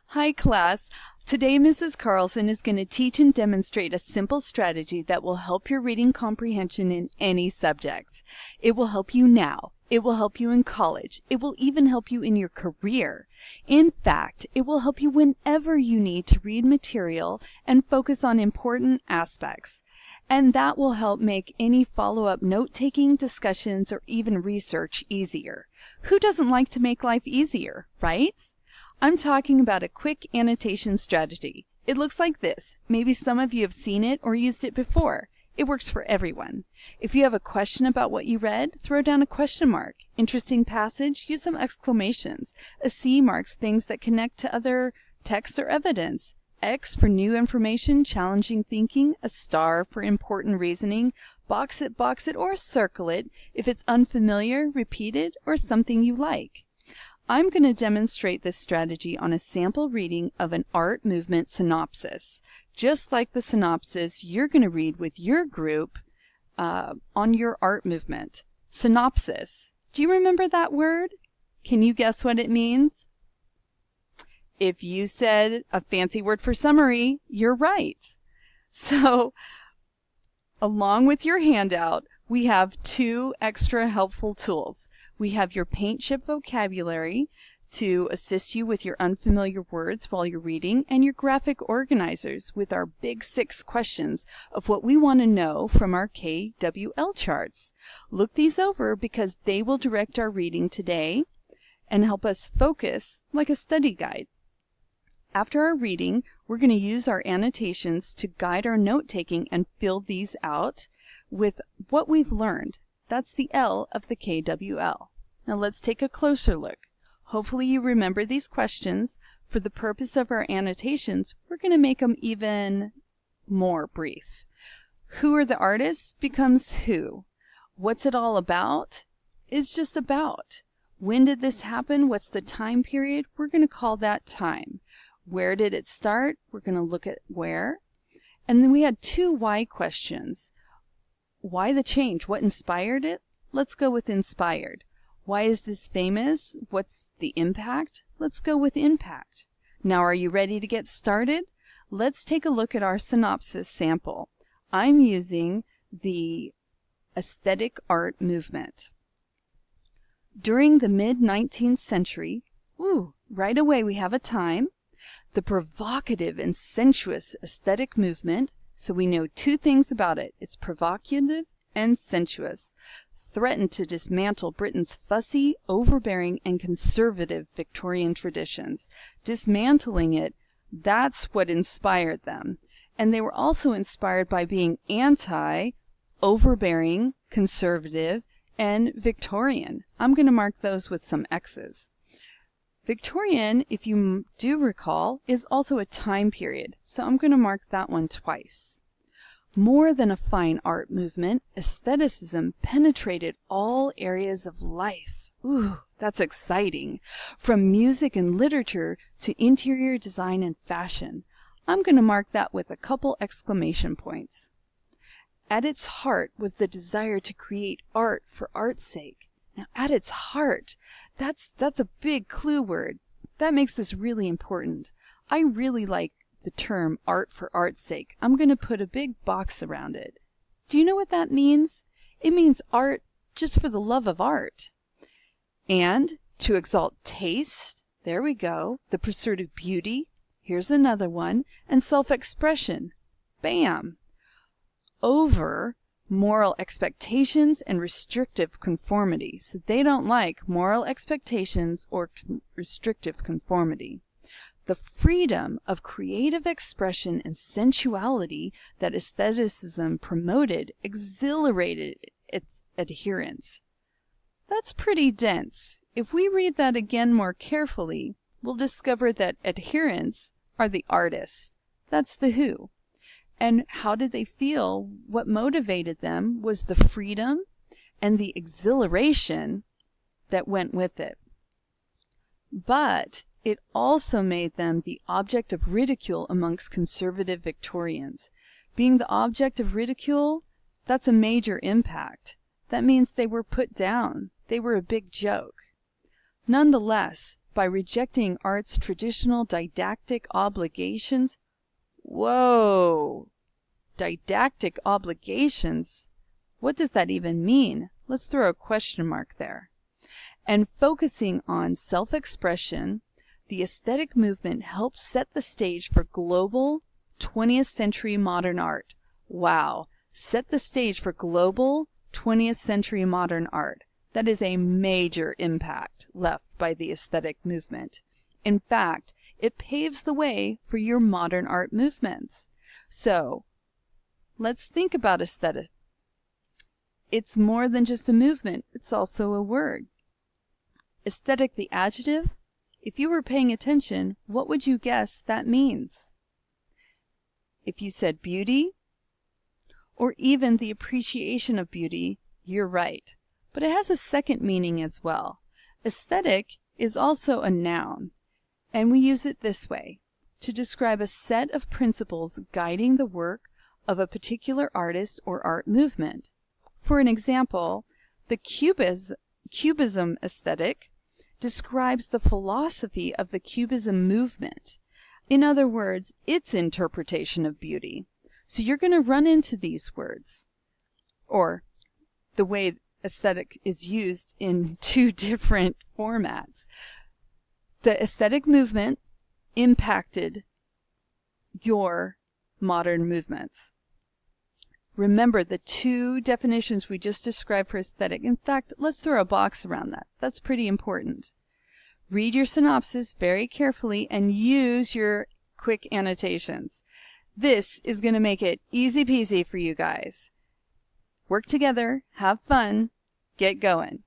Hi class. Today Mrs. Carlson is going to teach and demonstrate a simple strategy that will help your reading comprehension in any subject. It will help you now. It will help you in college. It will even help you in your career. In fact, it will help you whenever you need to read material and focus on important aspects. And that will help make any follow-up note-taking, discussions, or even research easier. Who doesn't like to make life easier, right? I'm talking about a quick annotation strategy. It looks like this. Maybe some of you have seen it or used it before. It works for everyone. If you have a question about what you read, throw down a question mark. Interesting passage, use some exclamations. A C marks things that connect to other texts or evidence. X for new information, challenging thinking. A star for important reasoning. Box it, or circle it if it's unfamiliar, repeated, or something you like. I'm going to demonstrate this strategy on a sample reading of an art movement synopsis, just like the synopsis you're going to read with your group on your art movement. Synopsis. Do you remember that word? Can you guess what it means? If you said a fancy word for summary, you're right. So, along with your handout, we have two extra helpful tools. We have your paint chip vocabulary to assist you with your unfamiliar words while you're reading, and your graphic organizers with our big 6 questions of what we want to know from our KWL charts. Look these over because they will direct our reading today and help us focus like a study guide. After our reading, we're going to use our annotations to guide our note-taking and fill these out with what we've learned. That's the L of the KWL. Now let's take a closer look. Hopefully you remember these questions. For the purpose of our annotations, we're going to make them even more brief. Who are the artists becomes who. What's it all about is just about. When did this happen? What's the time period? We're going to call that time. Where did it start? We're going to look at where. And then we had 2 why questions. Why the change? What inspired it? Let's go with inspired. Why is this famous? What's the impact? Let's go with impact. Now are you ready to get started? Let's take a look at our synopsis sample. I'm using the aesthetic art movement. During the mid-19th century, right away we have a time, the provocative and sensuous aesthetic movement. So we know 2 things about it. It's provocative and sensuous. Threatened to dismantle Britain's fussy, overbearing, and conservative Victorian traditions. Dismantling it, that's what inspired them. And they were also inspired by being anti, overbearing, conservative, and Victorian. I'm going to mark those with some X's. Victorian, if you do recall, is also a time period, so I'm going to mark that one twice. More than a fine art movement, aestheticism penetrated all areas of life. Ooh, that's exciting. From music and literature to interior design and fashion. I'm going to mark that with a couple exclamation points. At its heart was the desire to create art for art's sake. Now, at its heart, that's a big clue word. That makes this really important. I really like the term art for art's sake. I'm going to put a big box around it. Do you know what that means? It means art just for the love of art. And to exalt taste, there we go, the pursuit of beauty, here's another one, and self-expression. Bam! Over moral expectations and restrictive conformity. So they don't like moral expectations or restrictive conformity. The freedom of creative expression and sensuality that aestheticism promoted exhilarated its adherents. That's pretty dense. If we read that again more carefully, we'll discover that adherents are the artists. That's the who. And how did they feel? What motivated them was the freedom and the exhilaration that went with it. But it also made them the object of ridicule amongst conservative Victorians. Being the object of ridicule, that's a major impact. That means they were put down. They were a big joke. Nonetheless, by rejecting art's traditional didactic obligations. Whoa! Didactic obligations? What does that even mean? Let's throw a question mark there. And focusing on self-expression, the aesthetic movement helps set the stage for global 20th century modern art. Wow! Set the stage for global 20th century modern art. That is a major impact left by the aesthetic movement. In fact, it paves the way for your modern art movements. So, let's think about aesthetic. It's more than just a movement, it's also a word. Aesthetic, the adjective, if you were paying attention, what would you guess that means? If you said beauty, or even the appreciation of beauty, you're right. But it has a second meaning as well. Aesthetic is also a noun, and we use it this way, to describe a set of principles guiding the work of a particular artist or art movement. For an example, the Cubism aesthetic describes the philosophy of the Cubism movement. In other words, its interpretation of beauty. So you're going to run into these words, or the way aesthetic is used in two different formats. The aesthetic movement impacted your modern movements. Remember the two definitions we just described for aesthetic. In fact, let's throw a box around that. That's pretty important. Read your synopsis very carefully and use your quick annotations. This is going to make it easy peasy for you guys. Work together, have fun, get going.